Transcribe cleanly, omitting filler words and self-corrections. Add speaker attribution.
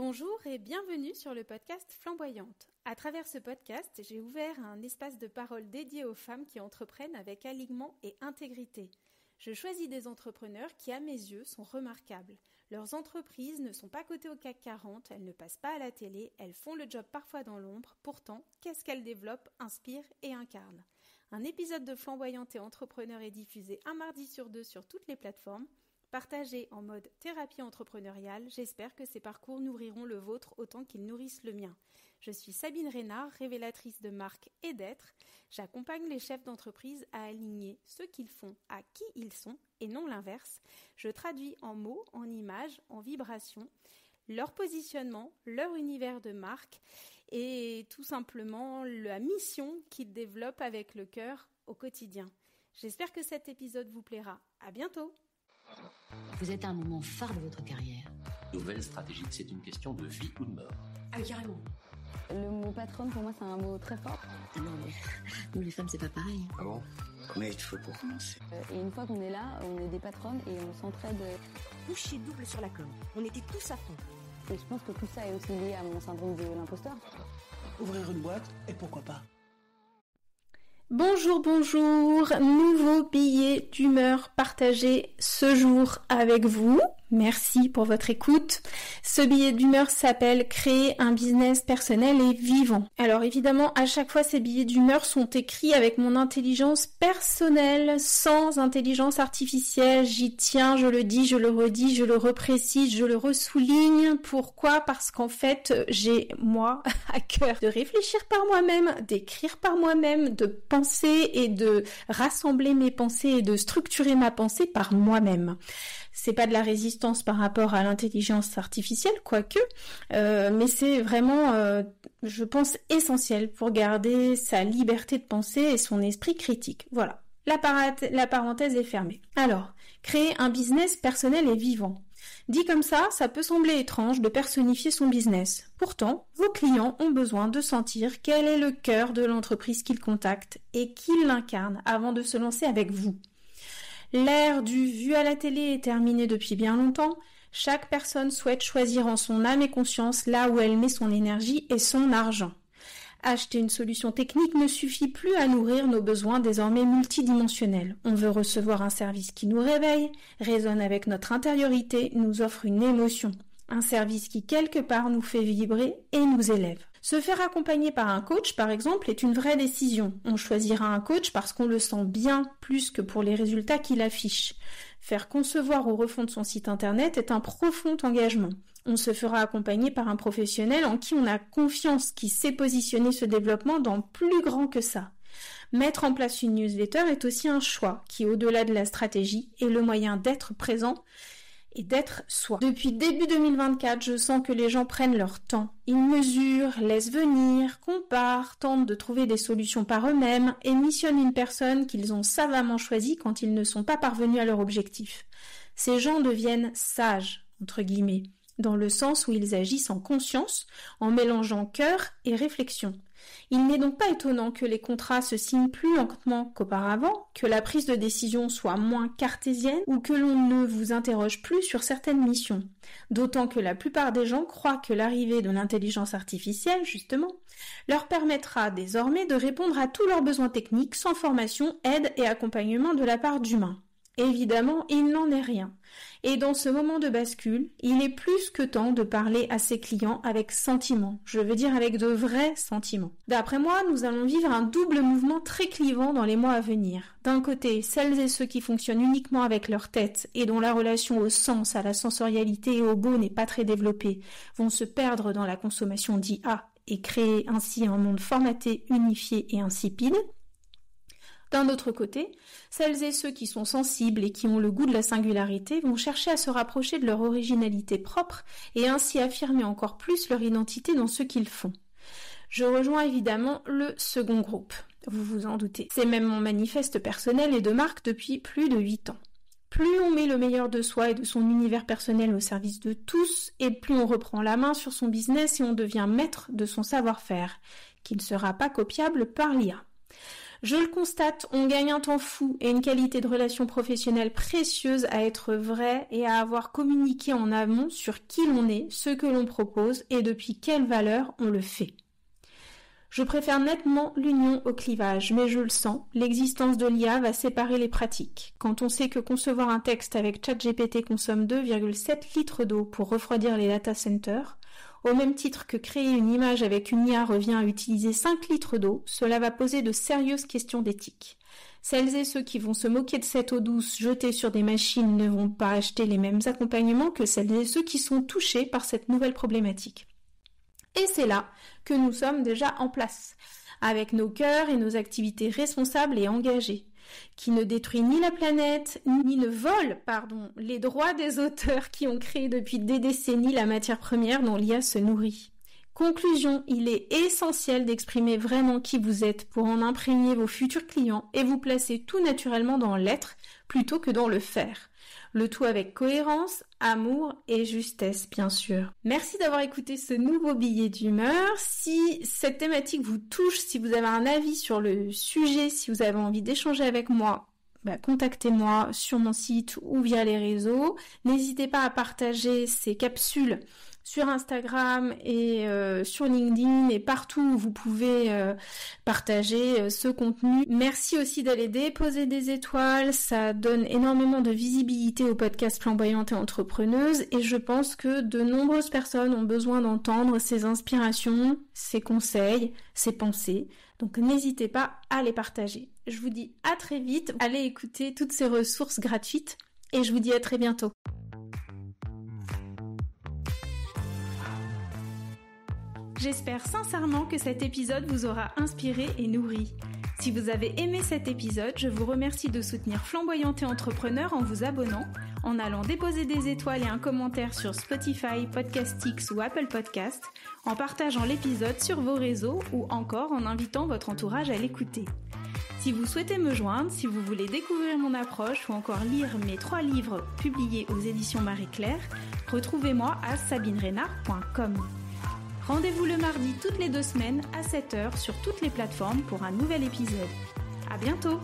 Speaker 1: Bonjour et bienvenue sur le podcast Flamboyante. À travers ce podcast, j'ai ouvert un espace de parole dédié aux femmes qui entreprennent avec alignement et intégrité. Je choisis des entrepreneurs qui, à mes yeux, sont remarquables. Leurs entreprises ne sont pas cotées au CAC 40, elles ne passent pas à la télé, elles font le job parfois dans l'ombre. Pourtant, qu'est-ce qu'elles développent, inspirent et incarnent ? Un épisode de Flamboyante et Entrepreneur est diffusé un mardi sur deux sur toutes les plateformes. Partagés en mode thérapie entrepreneuriale, j'espère que ces parcours nourriront le vôtre autant qu'ils nourrissent le mien. Je suis Sabine Reynard, révélatrice de marque et d'être. J'accompagne les chefs d'entreprise à aligner ce qu'ils font à qui ils sont et non l'inverse. Je traduis en mots, en images, en vibrations, leur positionnement, leur univers de marque et tout simplement la mission qu'ils développent avec le cœur au quotidien. J'espère que cet épisode vous plaira. À bientôt!
Speaker 2: Vous êtes à un moment phare de votre carrière.
Speaker 3: Nouvelle stratégie, c'est une question de vie ou de mort.
Speaker 2: Ah oui, carrément.
Speaker 4: Le mot patronne, pour moi, c'est un mot très fort.
Speaker 2: Non, mais nous, les femmes, c'est pas pareil.
Speaker 3: Ah bon? Combien il te faut pour commencer?
Speaker 4: Et une fois qu'on est là, on est des patronnes et on s'entraide.
Speaker 2: Coucher double sur la com. On était tous à fond.
Speaker 4: Et je pense que tout ça est aussi lié à mon syndrome de l'imposteur.
Speaker 5: Ouvrir une boîte, et pourquoi pas?
Speaker 1: Bonjour, nouveau billet d'humeur partagé ce jour avec vous. Merci pour votre écoute. Ce billet d'humeur s'appelle « Créer un business personnel et vivant ». Alors évidemment, à chaque fois, ces billets d'humeur sont écrits avec mon intelligence personnelle, sans intelligence artificielle. J'y tiens, je le dis, je le redis, je le reprécise, je le ressouligne. Pourquoi ? Parce qu'en fait, j'ai, moi, à cœur de réfléchir par moi-même, d'écrire par moi-même, de penser et de rassembler mes pensées et de structurer ma pensée par moi-même. C'est pas de la résistance par rapport à l'intelligence artificielle, quoique, mais c'est vraiment, je pense, essentiel pour garder sa liberté de penser et son esprit critique. Voilà, la parenthèse est fermée. Alors, créer un business personnel et vivant. Dit comme ça peut sembler étrange de personnifier son business. Pourtant, vos clients ont besoin de sentir quel est le cœur de l'entreprise qu'ils contactent et qu'ils l'incarnent avant de se lancer avec vous. L'ère du vu à la télé est terminée depuis bien longtemps. Chaque personne souhaite choisir en son âme et conscience là où elle met son énergie et son argent. Acheter une solution technique ne suffit plus à nourrir nos besoins désormais multidimensionnels. On veut recevoir un service qui nous réveille, résonne avec notre intériorité, nous offre une émotion. Un service qui quelque part nous fait vibrer et nous élève. Se faire accompagner par un coach, par exemple, est une vraie décision. On choisira un coach parce qu'on le sent bien plus que pour les résultats qu'il affiche. Faire concevoir ou refondre son site internet est un profond engagement. On se fera accompagner par un professionnel en qui on a confiance, qui sait positionner ce développement dans plus grand que ça. Mettre en place une newsletter est aussi un choix qui, au-delà de la stratégie, est le moyen d'être présent et d'être soi. Depuis début 2024, je sens que les gens prennent leur temps. Ils mesurent, laissent venir, comparent, tentent de trouver des solutions par eux-mêmes et missionnent une personne qu'ils ont savamment choisie quand ils ne sont pas parvenus à leur objectif. Ces gens deviennent sages, entre guillemets, dans le sens où ils agissent en conscience, en mélangeant cœur et réflexion. Il n'est donc pas étonnant que les contrats se signent plus lentement qu'auparavant, que la prise de décision soit moins cartésienne ou que l'on ne vous interroge plus sur certaines missions. D'autant que la plupart des gens croient que l'arrivée de l'intelligence artificielle, justement, leur permettra désormais de répondre à tous leurs besoins techniques sans formation, aide et accompagnement de la part d'humains. Évidemment, il n'en est rien. Et dans ce moment de bascule, il est plus que temps de parler à ses clients avec sentiment. Je veux dire avec de vrais sentiments. D'après moi, nous allons vivre un double mouvement très clivant dans les mois à venir. D'un côté, celles et ceux qui fonctionnent uniquement avec leur tête et dont la relation au sens, à la sensorialité et au beau n'est pas très développée, vont se perdre dans la consommation d'IA et créer ainsi un monde formaté, unifié et insipide. D'un autre côté, celles et ceux qui sont sensibles et qui ont le goût de la singularité vont chercher à se rapprocher de leur originalité propre et ainsi affirmer encore plus leur identité dans ce qu'ils font. Je rejoins évidemment le second groupe, vous vous en doutez. C'est même mon manifeste personnel et de marque depuis plus de 8 ans. Plus on met le meilleur de soi et de son univers personnel au service de tous, et plus on reprend la main sur son business et on devient maître de son savoir-faire, qui ne sera pas copiable par l'IA. Je le constate, on gagne un temps fou et une qualité de relation professionnelle précieuse à être vrai et à avoir communiqué en amont sur qui l'on est, ce que l'on propose et depuis quelle valeur on le fait. Je préfère nettement l'union au clivage, mais je le sens, l'existence de l'IA va séparer les pratiques. Quand on sait que concevoir un texte avec ChatGPT consomme 2,7 litres d'eau pour refroidir les data centers, au même titre que créer une image avec une IA revient à utiliser 5 litres d'eau, cela va poser de sérieuses questions d'éthique. Celles et ceux qui vont se moquer de cette eau douce jetée sur des machines ne vont pas acheter les mêmes accompagnements que celles et ceux qui sont touchés par cette nouvelle problématique. Et c'est là que nous sommes déjà en place, avec nos cœurs et nos activités responsables et engagées, qui ne détruit ni la planète, ni ne vole, les droits des auteurs qui ont créé depuis des décennies la matière première dont l'IA se nourrit. Conclusion, il est essentiel d'exprimer vraiment qui vous êtes pour en imprégner vos futurs clients et vous placer tout naturellement dans l'être plutôt que dans le faire. Le tout avec cohérence, amour et justesse, bien sûr. Merci d'avoir écouté ce nouveau billet d'humeur. Si cette thématique vous touche, si vous avez un avis sur le sujet, si vous avez envie d'échanger avec moi, contactez-moi sur mon site ou via les réseaux. N'hésitez pas à partager ces capsules sur Instagram et sur LinkedIn et partout où vous pouvez partager ce contenu. Merci aussi d'aller déposer des étoiles, ça donne énormément de visibilité au podcast Flamboyante et Entrepreneuse et je pense que de nombreuses personnes ont besoin d'entendre ces inspirations, ces conseils, ces pensées. Donc n'hésitez pas à les partager. Je vous dis à très vite, allez écouter toutes ces ressources gratuites et je vous dis à très bientôt. J'espère sincèrement que cet épisode vous aura inspiré et nourri. Si vous avez aimé cet épisode, je vous remercie de soutenir Flamboyante et Entrepreneur en vous abonnant, en allant déposer des étoiles et un commentaire sur Spotify, Podcastix ou Apple Podcast, en partageant l'épisode sur vos réseaux ou encore en invitant votre entourage à l'écouter. Si vous souhaitez me joindre, si vous voulez découvrir mon approche ou encore lire mes 3 livres publiés aux éditions Marie-Claire, retrouvez-moi à sabinerenard.com. Rendez-vous le mardi toutes les 2 semaines à 7h sur toutes les plateformes pour un nouvel épisode. À bientôt!